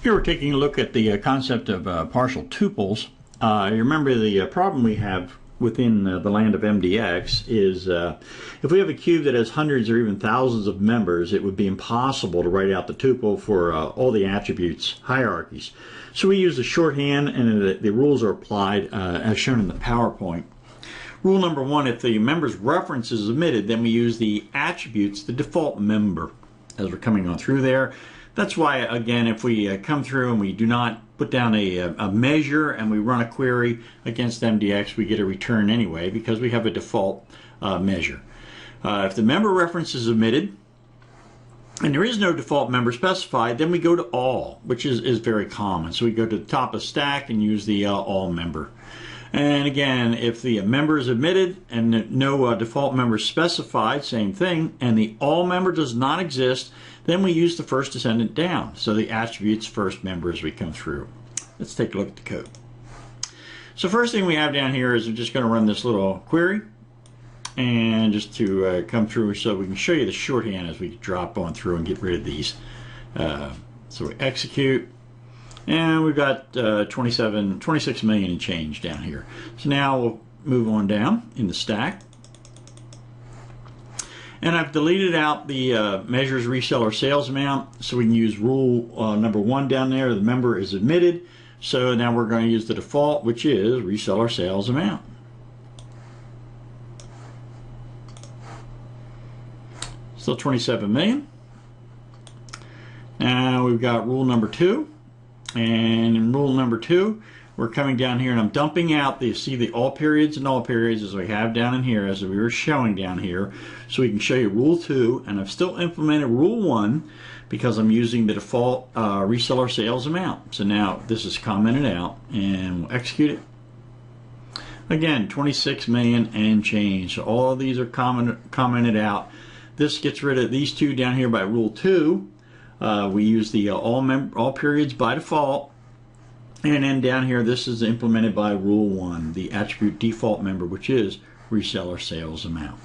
Here we're taking a look at the concept of partial tuples. You remember the problem we have within the land of MDX is if we have a cube that has hundreds or even thousands of members, it would be impossible to write out the tuple for all the attributes hierarchies. So we use the shorthand, and the rules are applied as shown in the PowerPoint. Rule number one, if the member's reference is omitted, then we use the attributes, the default member, as we're coming on through there. That's why, again, if we come through and we do not put down a measure and we run a query against MDX, we get a return anyway because we have a default measure. If the member reference is omitted and there is no default member specified, then we go to all, which is very common. So we go to the top of stack and use the all member. And again, if the member is omitted and no default member specified, same thing, and the all member does not exist, then we use the first descendant down. So the attributes first member as we come through. Let's take a look at the code. So first thing we have down here is we're just going to run this little query, and just to come through so we can show you the shorthand as we drop on through and get rid of these. So we execute. And we've got 26 million and change down here. So now we'll move on down in the stack. And I've deleted out the measures reseller sales amount, so we can use rule number one down there. The member is omitted. So now we're going to use the default, which is reseller sales amount. Still 27 million. Now we've got rule number two. And in rule number two, we're coming down here and I'm dumping out the all periods and all periods as we have down in here, as we were showing down here, so we can show you rule two. And I've still implemented rule one because I'm using the default reseller sales amount. So now this is commented out and we'll execute it. Again, 26 million and change. So all of these are commented out. This gets rid of these two down here by rule two. We use the all periods by default, and then down here this is implemented by rule one, the attribute default member, which is reseller sales amount.